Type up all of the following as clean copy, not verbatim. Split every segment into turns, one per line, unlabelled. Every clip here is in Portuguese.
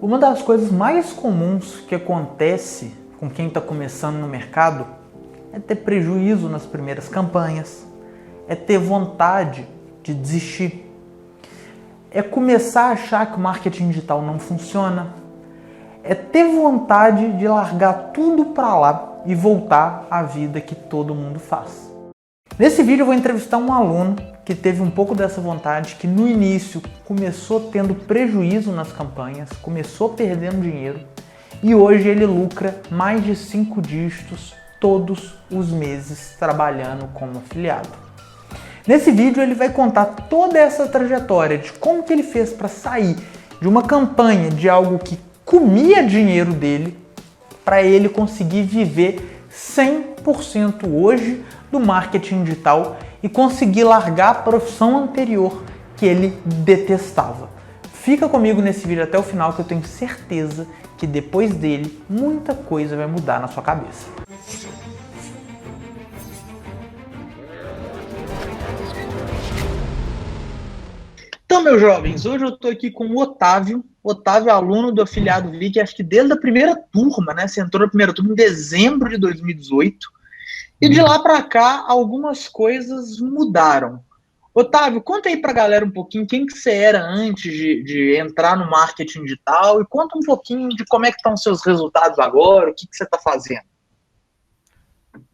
Uma das coisas mais comuns que acontece com quem está começando no mercado é ter prejuízo nas primeiras campanhas, é ter vontade de desistir, é começar a achar que o marketing digital não funciona, é ter vontade de largar tudo para lá e voltar à vida que todo mundo faz. Nesse vídeo eu vou entrevistar um aluno que teve um pouco dessa vontade, que no início começou tendo prejuízo nas campanhas, começou perdendo dinheiro e hoje ele lucra mais de 5 dígitos todos os meses trabalhando como afiliado. Nesse vídeo ele vai contar toda essa trajetória de como que ele fez para sair de uma campanha de algo que comia dinheiro dele para ele conseguir viver 100% hoje do marketing digital e conseguir largar a profissão anterior que ele detestava. Fica comigo nesse vídeo até o final que eu tenho certeza que depois dele muita coisa vai mudar na sua cabeça. Então, meus jovens, hoje eu estou aqui com o Otávio. Otávio é aluno do Afiliado Vic, acho que desde a primeira turma, né? Você entrou na primeira turma em dezembro de 2018. E de lá para cá, algumas coisas mudaram. Otávio, conta aí para a galera um pouquinho quem que você era antes de entrar no marketing digital e conta um pouquinho de como é que estão os seus resultados agora, o que você está fazendo.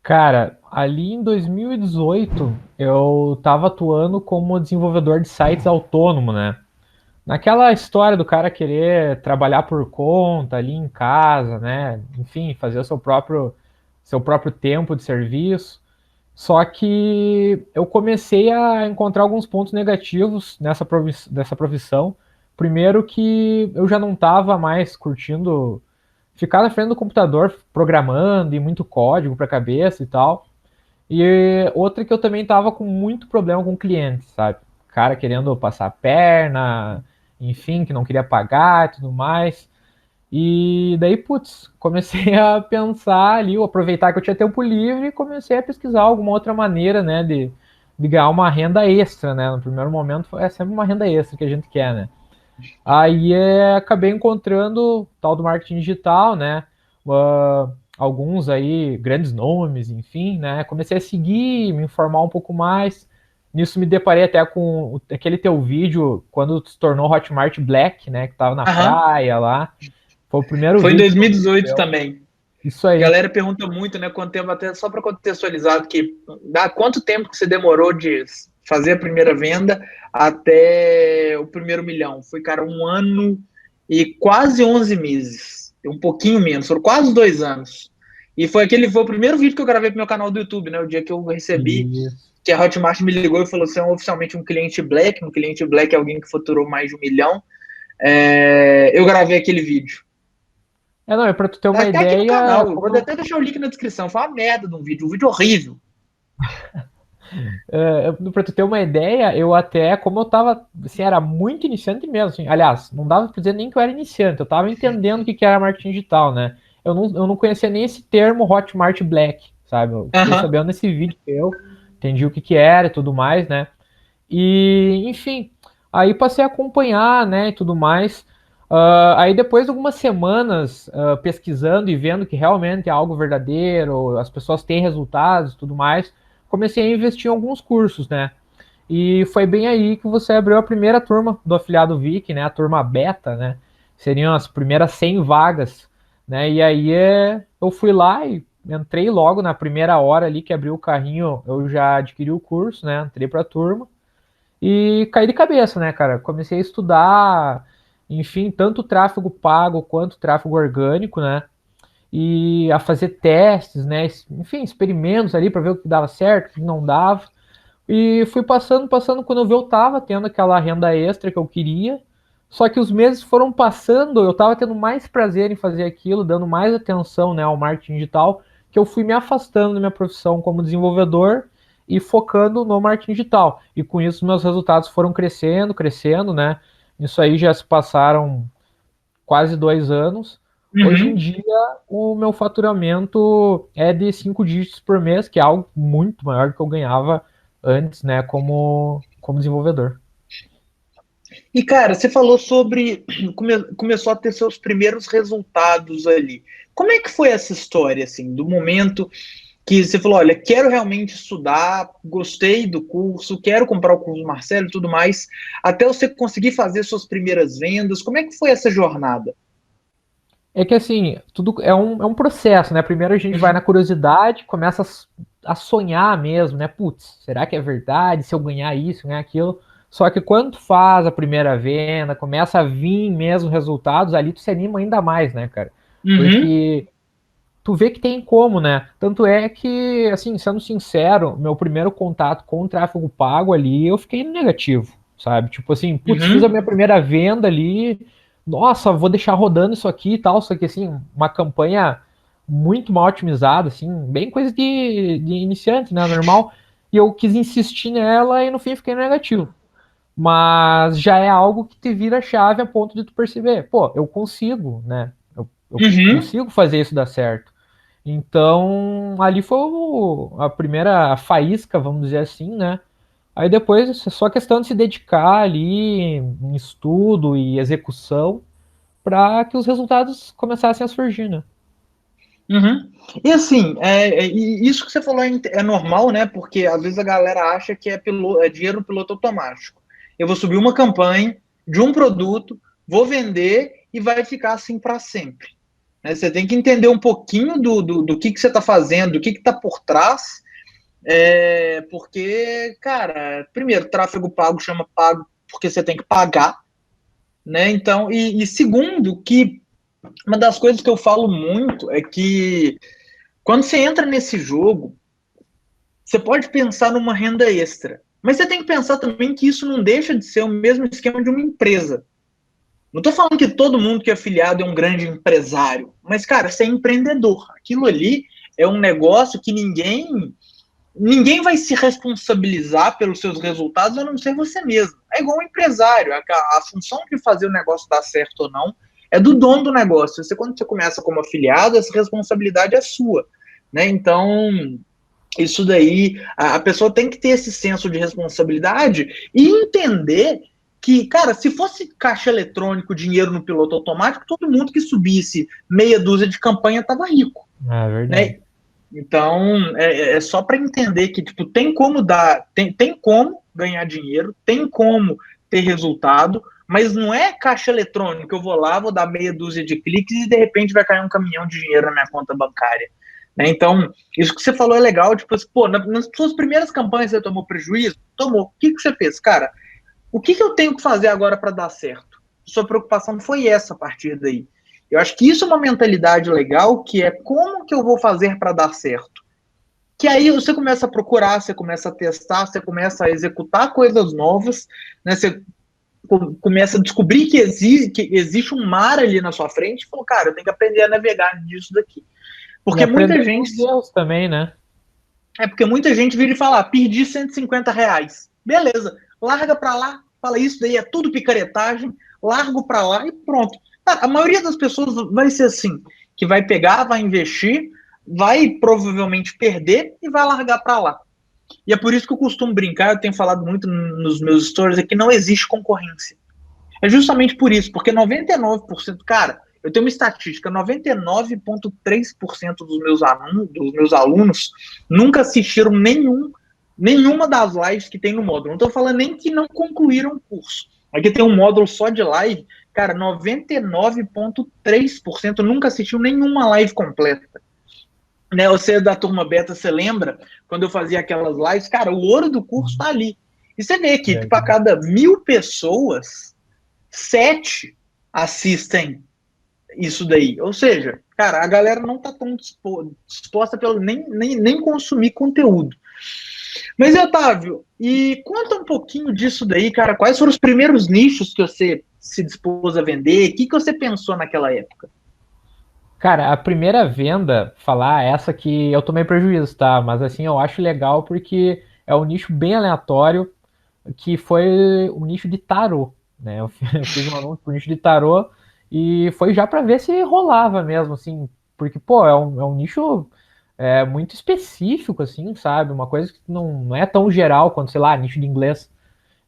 Cara, ali em 2018 eu estava atuando como desenvolvedor de sites autônomo, né? Naquela história do cara querer trabalhar por conta ali em casa, né? Enfim, fazer o seu próprio tempo de serviço. Só que eu comecei a encontrar alguns pontos negativos dessa profissão. Primeiro que eu já não estava mais curtindo ficar na frente do computador programando e muito código para a cabeça e tal. E outra que eu também tava com muito problema com clientes, sabe? Cara querendo passar a perna, enfim, que não queria pagar e tudo mais. E daí, putz, comecei a pensar ali, aproveitar que eu tinha tempo livre e comecei a pesquisar alguma outra maneira, né, de ganhar uma renda extra, né? No primeiro momento é sempre uma renda extra que a gente quer, né? Aí acabei encontrando o tal do marketing digital, né? Alguns aí, grandes nomes, enfim, né? Comecei a seguir, me informar um pouco mais. Nisso me deparei até com aquele teu vídeo quando se tornou Hotmart Black, né? Que tava na
Aham.
praia lá. Foi o primeiro
Foi em
vídeo que eu vi
2018
teu.
também.
Isso
A
aí.
galera pergunta muito, né? Quanto tempo, até só para contextualizar, que dá quanto tempo que você demorou de fazer a primeira venda até o primeiro milhão? Foi, cara, 1 ano e quase 11 meses. Um pouquinho menos, foram quase 2 anos. E foi o primeiro vídeo que eu gravei pro meu canal do YouTube, né? O dia que eu recebi,
Isso.
que a Hotmart me ligou e falou: você é oficialmente um cliente Black. Um cliente Black é alguém que faturou mais de 1 milhão. Eu gravei aquele vídeo.
Não, é pra tu ter
Tá
uma
até aqui no
ideia,
canal. Eu vou até deixar o link na descrição. Foi uma merda de um vídeo horrível.
pra tu ter uma ideia, eu até, como eu tava, assim, era muito iniciante mesmo, assim, aliás, não dava pra dizer nem que eu era iniciante, eu tava entendendo o que era marketing digital, né? Eu não conhecia nem esse termo Hotmart Black, sabe? Eu fiquei
Aham.
sabendo nesse vídeo que eu entendi o que era e tudo mais, né? E, enfim, aí passei a acompanhar, né, e tudo mais. Aí depois de algumas semanas pesquisando e vendo que realmente é algo verdadeiro, as pessoas têm resultados e tudo mais, comecei a investir em alguns cursos, né? E foi bem aí que você abriu a primeira turma do Afiliado Vic, né? A turma beta, né? Seriam as primeiras 100 vagas, né? E aí eu fui lá e entrei logo na primeira hora ali que abriu o carrinho, eu já adquiri o curso, né? Entrei para a turma. E caí de cabeça, né, cara? Comecei a estudar, enfim, tanto tráfego pago quanto tráfego orgânico, né? E a fazer testes, né? Enfim, experimentos ali para ver o que dava certo, o que não dava. E fui passando, quando eu vi eu tava tendo aquela renda extra que eu queria. Só que os meses foram passando, eu tava tendo mais prazer em fazer aquilo, dando mais atenção, né, ao marketing digital, que eu fui me afastando da minha profissão como desenvolvedor e focando no marketing digital. E com isso meus resultados foram crescendo, crescendo, né? Isso aí já se passaram quase 2 anos. Hoje em
Uhum.
dia, o meu faturamento é de 5 dígitos por mês, que é algo muito maior do que eu ganhava antes, né, como desenvolvedor.
E, cara, você falou sobre. Começou a ter seus primeiros resultados ali. Como é que foi essa história, assim, do momento que você falou: olha, quero realmente estudar, gostei do curso, quero comprar o curso do Marcelo e tudo mais, até você conseguir fazer suas primeiras vendas? Como é que foi essa jornada?
É que assim, tudo é um processo, né? Primeiro a gente vai na
Uhum,
curiosidade, começa a sonhar mesmo, né? Putz, será que é verdade? Se eu ganhar isso, ganhar aquilo. Só que quando tu faz a primeira venda, começa a vir mesmo resultados, ali tu se anima ainda mais, né, cara?
uhum,
Porque tu vê que tem como, né? Tanto é que, assim, sendo sincero, meu primeiro contato com o tráfego pago ali, eu fiquei negativo, sabe? Tipo assim, putz, fiz a
uhum,
minha primeira venda ali, nossa, vou deixar rodando isso aqui e tal, só que assim, uma campanha muito mal otimizada, assim, bem coisa de iniciante, né? Normal. E eu quis insistir nela e no fim fiquei negativo. Mas já é algo que te vira a chave a ponto de tu perceber, pô, eu consigo, né? Eu
uhum,
consigo fazer isso dar certo. Então, ali foi a primeira faísca, vamos dizer assim, né? Aí depois é só questão de se dedicar ali em estudo e execução para que os resultados começassem a surgir, né?
uhum. E assim, e isso que você falou é normal, né? Porque às vezes a galera acha que é dinheiro no piloto automático. Eu vou subir uma campanha de um produto, vou vender e vai ficar assim para sempre. Né? Você tem que entender um pouquinho do que você está fazendo, do que está por trás, porque, cara, primeiro, tráfego pago chama pago porque você tem que pagar, né? Então, e segundo, que uma das coisas que eu falo muito é que quando você entra nesse jogo, você pode pensar numa renda extra, mas você tem que pensar também que isso não deixa de ser o mesmo esquema de uma empresa. Não estou falando que todo mundo que é afiliado é um grande empresário, mas, cara, você é empreendedor. Aquilo ali é um negócio que ninguém vai se responsabilizar pelos seus resultados a não ser você mesmo. É igual um empresário. A função de fazer o negócio dar certo ou não é do dono do negócio. Quando você começa como afiliado, essa responsabilidade é sua. Né? Então, isso daí, a pessoa tem que ter esse senso de responsabilidade e entender que, cara, se fosse caixa eletrônico, dinheiro no piloto automático, todo mundo que subisse meia dúzia de campanha estava rico,
É verdade.
né? Então, é só para entender que, tipo, tem como dar, tem como ganhar dinheiro, tem como ter resultado, mas não é caixa eletrônica, eu vou lá, vou dar meia dúzia de cliques e de repente vai cair um caminhão de dinheiro na minha conta bancária. Né? Então, isso que você falou é legal, tipo, pô, nas suas primeiras campanhas você tomou prejuízo? Tomou. O que você fez? Cara, o que eu tenho que fazer agora para dar certo? Sua preocupação foi essa a partir daí. Eu acho que isso é uma mentalidade legal, que é como que eu vou fazer para dar certo? Que aí você começa a procurar, você começa a testar, você começa a executar coisas novas, né? Você começa a descobrir que existe um mar ali na sua frente e falou, cara, eu tenho que aprender a navegar nisso daqui.
E
Porque muita
aprender com os
gente
erros também, né?
porque muita gente vira e fala, perdi R$ 150. Beleza, larga pra lá, fala isso daí é tudo picaretagem, largo pra lá e pronto. A maioria das pessoas vai ser assim, que vai pegar, vai investir, vai provavelmente perder e vai largar pra lá. E é por isso que eu costumo brincar, eu tenho falado muito nos meus stories, é que não existe concorrência. É justamente por isso, porque 99%, cara, eu tenho uma estatística, 99,3% dos meus alunos nunca assistiram nenhuma das lives que tem no módulo. Não estou falando nem que não concluíram o curso. Aqui tem um módulo só de live, cara, 99,3% nunca assistiu nenhuma live completa. Né, você da turma beta, você lembra? Quando eu fazia aquelas lives, cara, o ouro do curso
Uhum.
tá ali. E você vê que para
Verdade.
cada 1.000 pessoas, 7 assistem isso daí. Ou seja, cara, a galera não tá tão disposta pelo nem consumir conteúdo. Mas, Otávio, e conta um pouquinho disso daí, cara. Quais foram os primeiros nichos que você se dispôs a vender? O que você pensou naquela época?
Cara, a primeira venda, falar essa que eu tomei prejuízo, tá? Mas assim, eu acho legal porque é um nicho bem aleatório, que foi o nicho de tarô, né? Eu fiz um anúncio pro nicho de tarô e foi já para ver se rolava mesmo, assim, porque, pô, é um nicho muito específico, assim, sabe? Uma coisa que não é tão geral quanto, sei lá, nicho de inglês.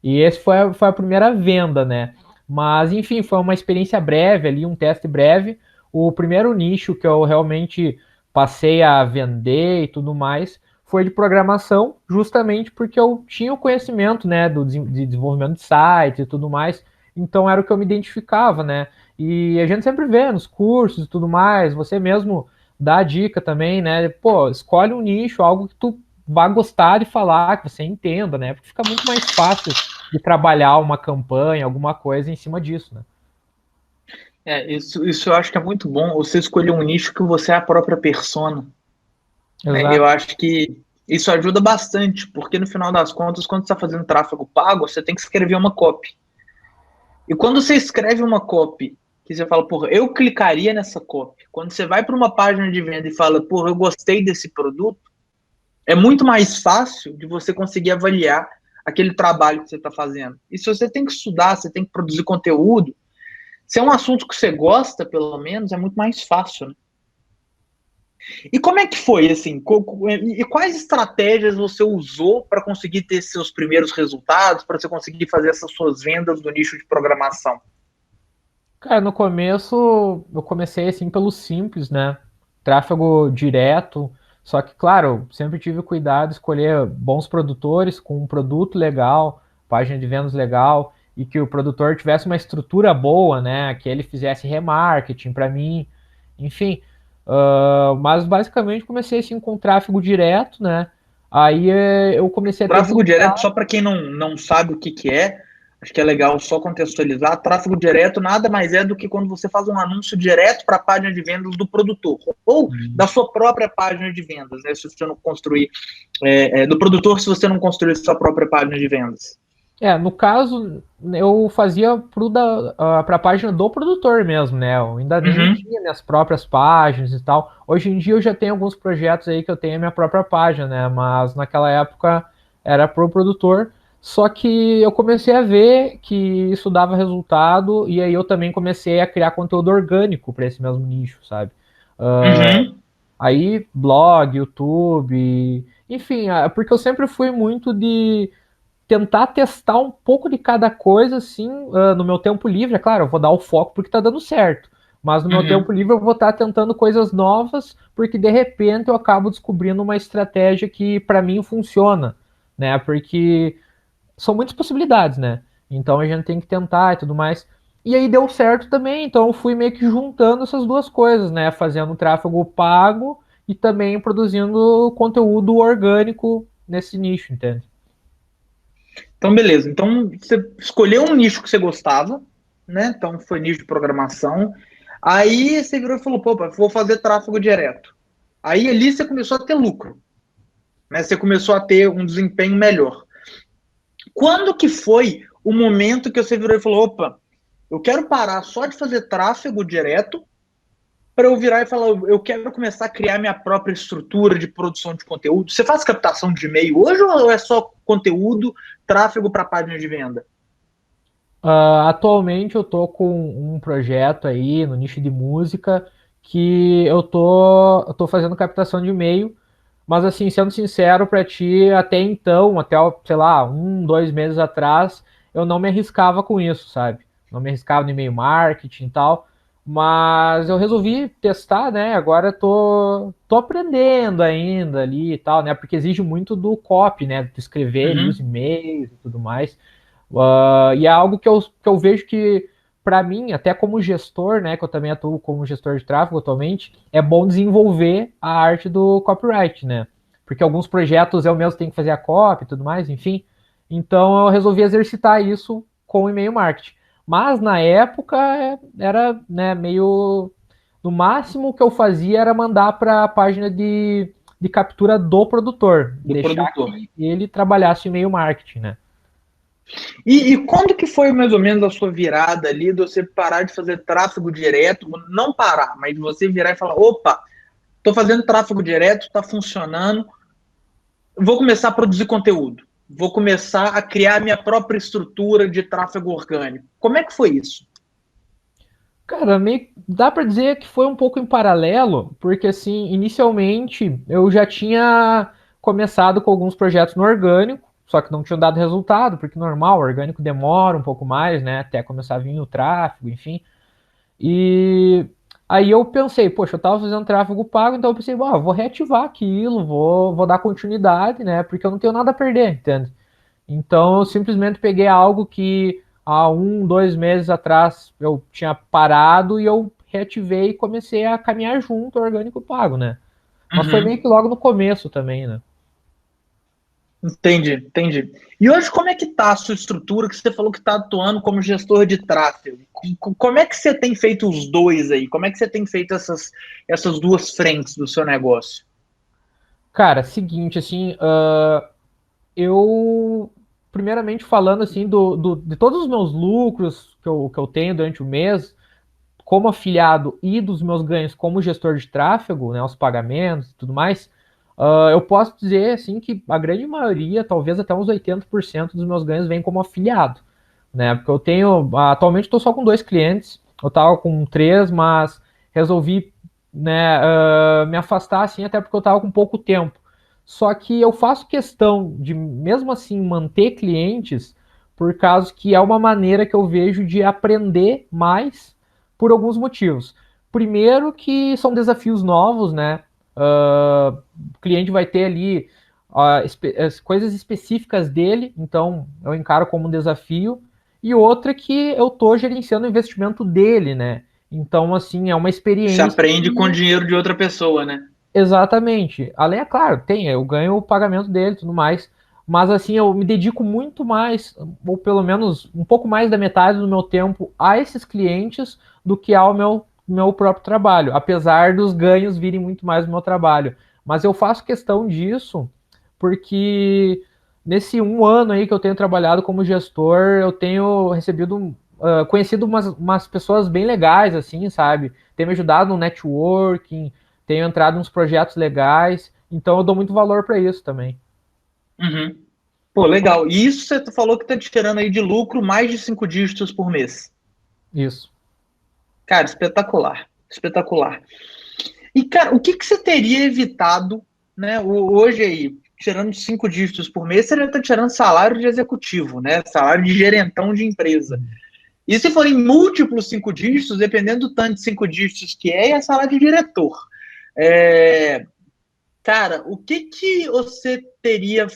E esse foi a primeira venda, né? Mas, enfim, foi uma experiência breve ali, um teste breve. O primeiro nicho que eu realmente passei a vender e tudo mais foi de programação, justamente porque eu tinha o conhecimento, né, de desenvolvimento de sites e tudo mais. Então era o que eu me identificava, né? E a gente sempre vê nos cursos e tudo mais, você mesmo dá a dica também, né? Pô, escolhe um nicho, algo que tu vá gostar de falar, que você entenda, né? Porque fica muito mais fácil de trabalhar uma campanha, alguma coisa em cima disso, né?
Isso eu acho que é muito bom, você escolher um nicho que você é a própria persona, né? Eu
Exato.
acho que isso ajuda bastante, porque no final das contas, quando você está fazendo tráfego pago, você tem que escrever uma copy. E quando você escreve uma copy, que você fala, porra, eu clicaria nessa copy. Quando você vai para uma página de venda e fala, porra, eu gostei desse produto, é muito mais fácil de você conseguir avaliar aquele trabalho que você está fazendo. E se você tem que estudar, você tem que produzir conteúdo, se é um assunto que você gosta, pelo menos, é muito mais fácil, né? E como é que foi, assim, e quais estratégias você usou para conseguir ter seus primeiros resultados, para você conseguir fazer essas suas vendas do nicho de programação?
Cara, no começo eu comecei assim pelo simples, né? Tráfego direto. Só que, claro, sempre tive cuidado de escolher bons produtores com um produto legal, página de vendas legal e que o produtor tivesse uma estrutura boa, né? Que ele fizesse remarketing para mim, enfim. Mas basicamente comecei assim com tráfego direto, né? Aí eu comecei a ter
Tráfego direto,
resultado.
só para quem não sabe o que é, acho que é legal só contextualizar. Tráfego direto nada mais é do que quando você faz um anúncio direto para a página de vendas do produtor, ou da sua própria página de vendas, né? Se você não construir, do produtor, se você não construir sua própria página de vendas.
No caso, eu fazia para a página do produtor mesmo, né? Eu ainda nem
Uhum.
tinha minhas próprias páginas e tal. Hoje em dia eu já tenho alguns projetos aí que eu tenho a minha própria página, né? Mas naquela época era pro produtor. Só que eu comecei a ver que isso dava resultado e aí eu também comecei a criar conteúdo orgânico para esse mesmo nicho, sabe?
Uhum.
Aí blog, YouTube, enfim, porque eu sempre fui muito de tentar testar um pouco de cada coisa, assim, no meu tempo livre. É claro, eu vou dar o foco porque tá dando certo. Mas no meu tempo
Uhum.
livre eu vou estar tentando coisas novas, porque de repente eu acabo descobrindo uma estratégia que para mim funciona, né? Porque são muitas possibilidades, né? Então a gente tem que tentar e tudo mais. E aí deu certo também, então eu fui meio que juntando essas duas coisas, né? Fazendo tráfego pago e também produzindo conteúdo orgânico nesse nicho, entende?
Então, beleza. Então, você escolheu um nicho que você gostava, né? Então, foi nicho de programação. Aí você virou e falou, pô, vou fazer tráfego direto. Aí ali você começou a ter lucro, né? Você começou a ter um desempenho melhor. Quando que foi o momento que você virou e falou, opa, eu quero parar só de fazer tráfego direto para eu virar e falar, eu quero começar a criar minha própria estrutura de produção de conteúdo? Você faz captação de e-mail hoje ou é só conteúdo, tráfego para página de venda?
Atualmente eu tô com um projeto aí no nicho de música que eu tô fazendo captação de e-mail, mas assim, sendo sincero para ti, até então, até, sei lá, 1, 2 meses atrás, eu não me arriscava com isso, sabe? Não me arriscava no e-mail marketing e tal, mas eu resolvi testar, né? Agora eu tô aprendendo ainda ali e tal, né? Porque exige muito do copy, né? De escrever ali os
Uhum.
e-mails e tudo mais. E é algo que eu vejo que, para mim, até como gestor, né, que eu também atuo como gestor de tráfego atualmente, é bom desenvolver a arte do copyright, né? Porque alguns projetos eu mesmo tenho que fazer a copy e tudo mais, enfim. Então eu resolvi exercitar isso com o e-mail marketing. Mas na época era, né, meio. No máximo o que eu fazia era mandar para a página de captura do produtor,
Do
deixar
produtor.
que ele trabalhasse o e-mail marketing, né?
E quando que foi mais ou menos a sua virada ali de você parar de fazer tráfego direto, não parar, mas de você virar e falar, opa, estou fazendo tráfego direto, está funcionando, vou começar a produzir conteúdo, vou começar a criar minha própria estrutura de tráfego orgânico. Como é que foi isso?
Cara, meio, dá pra dizer que foi um pouco em paralelo, porque assim, inicialmente eu já tinha começado com alguns projetos no orgânico, só que não tinham dado resultado, porque normal, o orgânico demora um pouco mais, né, até começar a vir o tráfego, enfim. E aí eu pensei, poxa, eu estava fazendo tráfego pago, então eu pensei, vou reativar aquilo, vou dar continuidade, né, porque eu não tenho nada a perder, entende? Então eu simplesmente peguei algo que há 2 meses atrás eu tinha parado e eu reativei e comecei a caminhar junto ao orgânico pago, né? Mas foi meio
Uhum.
que logo no começo também, né?
Entendi, entendi. E hoje, como é que tá a sua estrutura, que você falou que está atuando como gestor de tráfego? Como é que você tem feito os dois aí? Como é que você tem feito essas duas frentes do seu negócio?
Cara, seguinte, assim, eu, primeiramente falando assim, de todos os meus lucros que eu tenho durante o mês, como afiliado e dos meus ganhos como gestor de tráfego, né, os pagamentos e tudo mais, eu posso dizer assim que a grande maioria, talvez até uns 80% dos meus ganhos vem como afiliado, né? Porque eu tenho, atualmente estou só com 2 clientes, eu estava com 3, mas resolvi, né, me afastar assim, até porque eu estava com pouco tempo. Só que eu faço questão de, mesmo assim, manter clientes, por causa que é uma maneira que eu vejo de aprender mais por alguns motivos. Primeiro que são desafios novos, né? O cliente vai ter ali as coisas específicas dele, então eu encaro como um desafio. E outra que eu estou gerenciando o investimento dele, né? Então, assim, é uma
Você
experiência
aprende com o
que.
dinheiro de outra pessoa, né?
Exatamente. Além, é claro, eu ganho o pagamento dele e tudo mais. Mas assim, eu me dedico muito mais, ou pelo menos um pouco mais da metade do meu tempo a esses clientes do que ao meu próprio trabalho, apesar dos ganhos virem muito mais do meu trabalho. Mas eu faço questão disso porque nesse 1 ano aí que eu tenho trabalhado como gestor, eu tenho recebido, conhecido umas pessoas bem legais, assim, sabe? Tem me ajudado no networking, tenho entrado em uns projetos legais, então eu dou muito valor para isso também.
Uhum. Pô, legal. E isso você falou que tá te tirando aí de lucro mais de 5 dígitos por mês.
Isso.
Cara, espetacular. Espetacular. E, cara, o que que você teria evitado, né? Hoje aí, tirando 5 dígitos por mês, você já está tirando salário de executivo, né? Salário de gerentão de empresa. E se forem múltiplos 5 dígitos, dependendo do tanto de 5 dígitos que é salário de diretor. É, cara, o que que você teria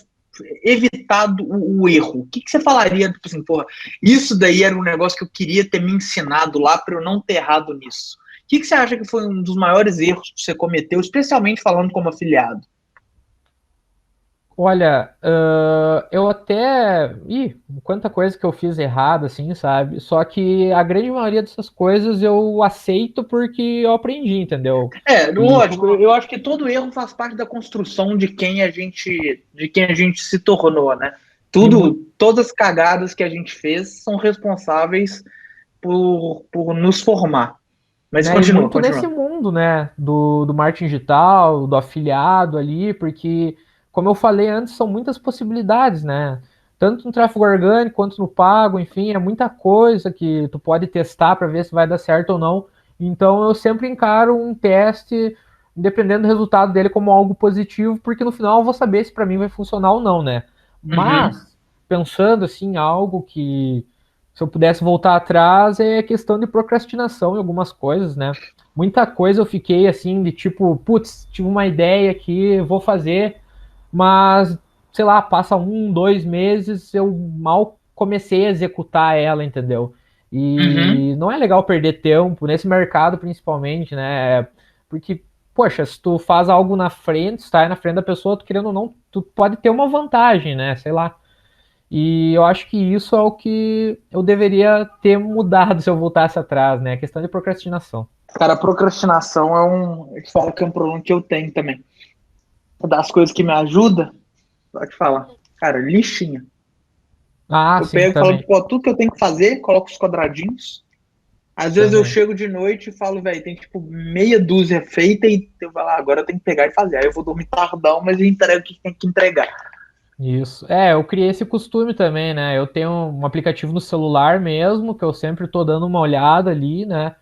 evitado o erro? O que que você falaria, tipo assim, porra, isso daí era um negócio que eu queria ter me ensinado lá para eu não ter errado nisso? O que que você acha que foi um dos maiores erros que você cometeu, especialmente falando como afiliado?
Olha, eu até. Quanta coisa que eu fiz errado, assim, sabe? Só que a grande maioria dessas coisas eu aceito porque eu aprendi, entendeu?
É,
E
lógico,
como.
eu acho que todo erro faz parte da construção de quem a gente se tornou, né?
E muito,
Todas as cagadas que a gente fez são responsáveis por nos formar. Mas
né, e
continua,
muito nesse
continua.
mundo, né? Do marketing digital, do afiliado ali, porque, como eu falei antes, são muitas possibilidades, né? Tanto no tráfego orgânico quanto no pago, enfim, é muita coisa que tu pode testar para ver se vai dar certo ou não. Então eu sempre encaro um teste, dependendo do resultado dele, como algo positivo, porque no final eu vou saber se para mim vai funcionar ou não, né?
Uhum.
Mas pensando assim, em algo que se eu pudesse voltar atrás é questão de procrastinação em algumas coisas, né? Muita coisa eu fiquei assim de tipo, putz, tive uma ideia aqui, vou fazer, mas sei lá, passa 2 meses, eu mal comecei a executar ela, entendeu?
Uhum.
E não é legal perder tempo nesse mercado, principalmente, né? Porque, poxa, se tu faz algo na frente, está na frente da pessoa, tu querendo ou não, tu pode ter uma vantagem, né? Sei lá. E eu acho que isso é o que eu deveria ter mudado se eu voltasse atrás, né? A questão de procrastinação.
Cara, a procrastinação eu te falo que é um problema que eu tenho também. Das coisas que me ajuda, pode falar. Cara, lixinha.
Ah,
Eu
sim,
pego e falo,
também.
pô, tudo que eu tenho que fazer, coloco os quadradinhos. Às vezes eu
Também.
chego de noite e falo, velho, tem tipo meia dúzia feita e eu falo, agora eu tenho que pegar e fazer. Aí eu vou dormir tardão, mas eu entrego o que tem que entregar.
Isso. É, eu criei esse costume também, né? Eu tenho um aplicativo no celular mesmo, que eu sempre tô dando uma olhada ali, né?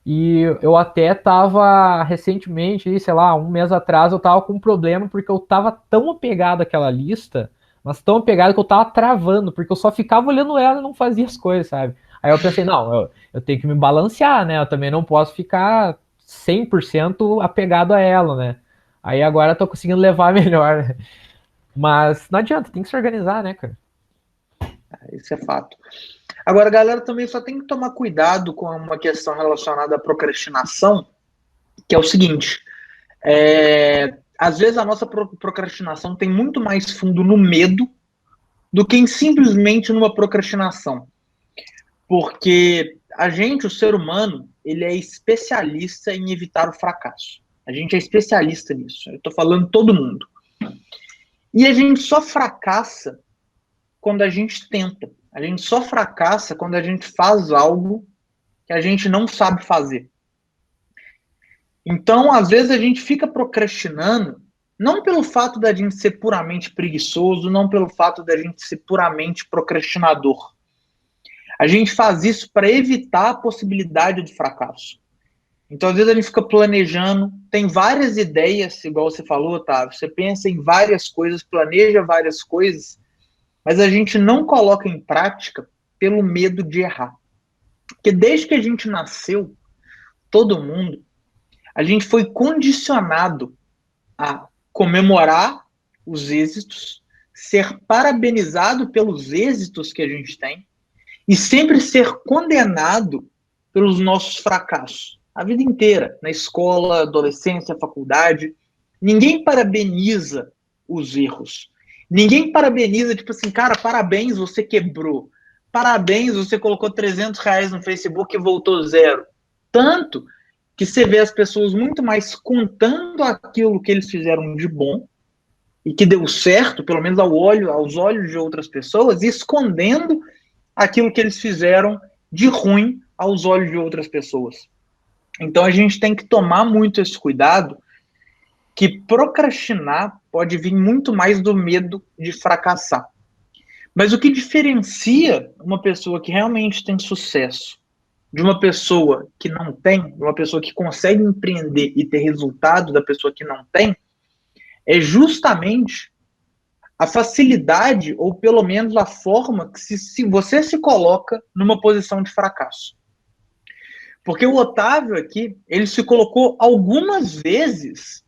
E eu até tava recentemente, sei lá, 1 mês atrás, eu tava com um problema porque eu tava tão apegado àquela lista, Mas tão apegado que eu tava travando, porque eu só ficava olhando ela e não fazia as coisas, sabe? Aí eu pensei, não, eu tenho que me balancear, né? Eu também não posso ficar 100% apegado a ela, né? Aí agora eu tô conseguindo levar melhor. Mas não adianta, tem que se organizar, né, cara?
Isso é fato. Agora, a galera também só tem que tomar cuidado com uma questão relacionada à procrastinação, que é o seguinte: às vezes a nossa procrastinação tem muito mais fundo no medo do que em simplesmente numa procrastinação. Porque a gente, o ser humano, ele é especialista em evitar o fracasso. A gente é especialista nisso. Eu estou falando todo mundo. E a gente só fracassa quando a gente tenta. A gente só fracassa quando a gente faz algo que a gente não sabe fazer. Então, às vezes, a gente fica procrastinando, não pelo fato da gente ser puramente preguiçoso, não pelo fato da gente ser puramente procrastinador. A gente faz isso para evitar a possibilidade do fracasso. Então, às vezes, a gente fica planejando, tem várias ideias, igual você falou, Otávio. Você pensa em várias coisas, planeja várias coisas, mas a gente não coloca em prática pelo medo de errar. Porque desde que a gente nasceu, todo mundo, a gente foi condicionado a comemorar os êxitos, ser parabenizado pelos êxitos que a gente tem e sempre ser condenado pelos nossos fracassos. A vida inteira, na escola, adolescência, faculdade, ninguém parabeniza os erros. Ninguém parabeniza, tipo assim, cara, parabéns, você quebrou. Parabéns, você colocou R$ 300 no Facebook e voltou zero. Tanto que você vê as pessoas muito mais contando aquilo que eles fizeram de bom e que deu certo, pelo menos aos olhos de outras pessoas, e escondendo aquilo que eles fizeram de ruim aos olhos de outras pessoas. Então a gente tem que tomar muito esse cuidado, que procrastinar pode vir muito mais do medo de fracassar. Mas o que diferencia uma pessoa que realmente tem sucesso de uma pessoa que não tem, de uma pessoa que consegue empreender e ter resultado da pessoa que não tem, é justamente a facilidade, ou pelo menos a forma que se você se coloca numa posição de fracasso. Porque o Otávio aqui, ele se colocou algumas vezes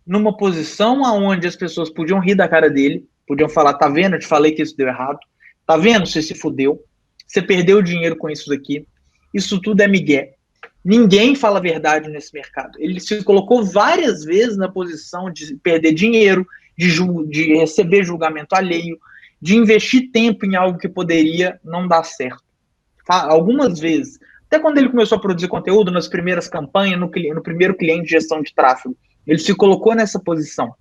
numa posição onde as pessoas podiam rir da cara dele, podiam falar, tá vendo, eu te falei que isso deu errado, tá vendo, você se fudeu, você perdeu dinheiro com isso daqui, isso tudo é migué. Ninguém fala a verdade nesse mercado. Ele se colocou várias vezes na posição de perder dinheiro, de receber julgamento alheio, de investir tempo em algo que poderia não dar certo. Algumas vezes. Até quando ele começou a produzir conteúdo, nas primeiras campanhas, no primeiro cliente de gestão de tráfego, ele se colocou nessa posição.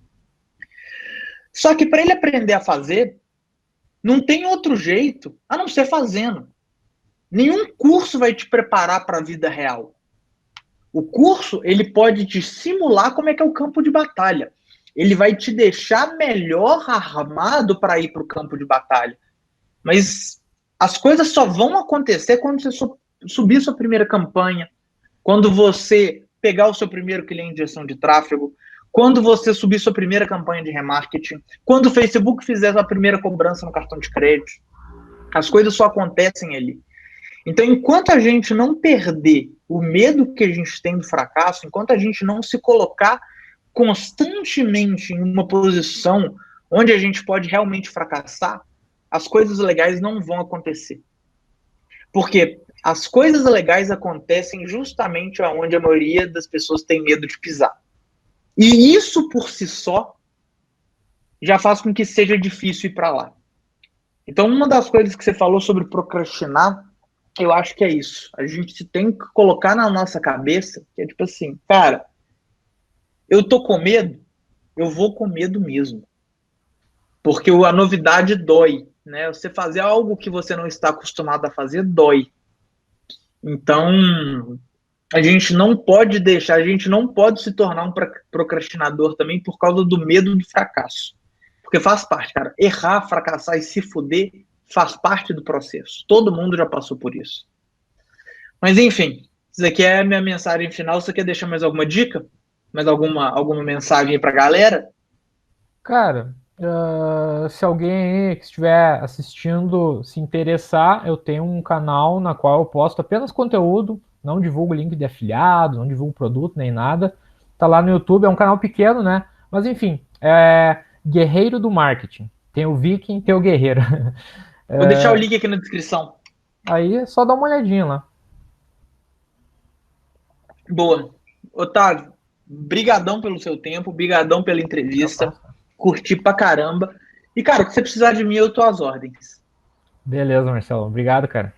Só que para ele aprender a fazer, não tem outro jeito a não ser fazendo. Nenhum curso vai te preparar para a vida real. O curso, ele pode te simular como é que é o campo de batalha. Ele vai te deixar melhor armado para ir para o campo de batalha. Mas as coisas só vão acontecer quando você subir sua primeira campanha, quando você pegar o seu primeiro cliente de gestão de tráfego, quando você subir sua primeira campanha de remarketing, quando o Facebook fizer sua primeira cobrança no cartão de crédito. As coisas só acontecem ali. Então, enquanto a gente não perder o medo que a gente tem do fracasso, enquanto a gente não se colocar constantemente em uma posição onde a gente pode realmente fracassar, as coisas legais não vão acontecer. Porque as coisas legais acontecem justamente onde a maioria das pessoas tem medo de pisar. E isso por si só já faz com que seja difícil ir para lá. Então, uma das coisas que você falou sobre procrastinar, eu acho que é isso. A gente tem que colocar na nossa cabeça que é tipo assim, cara, eu tô com medo, eu vou com medo mesmo. Porque a novidade dói, né? Você fazer algo que você não está acostumado a fazer dói. Então, a gente não pode deixar, a gente não pode se tornar um procrastinador também por causa do medo do fracasso. Porque faz parte, cara. Errar, fracassar e se fuder faz parte do processo. Todo mundo já passou por isso. Mas, enfim, isso aqui é a minha mensagem final. Você quer deixar mais alguma dica? Mais alguma mensagem aí pra galera?
Cara, Se alguém aí que estiver assistindo se interessar, eu tenho um canal na qual eu posto apenas conteúdo, não divulgo link de afiliado, não divulgo produto nem nada. Tá lá no YouTube, é um canal pequeno, né? Mas enfim, é Guerreiro do Marketing. Tem o Viking, tem o Guerreiro.
Vou deixar o link aqui na descrição.
Aí é só dar uma olhadinha lá.
Boa. Otávio, brigadão pelo seu tempo, brigadão pela entrevista. Curti pra caramba. E, cara, se você precisar de mim, eu tô às ordens.
Beleza, Marcelo. Obrigado, cara.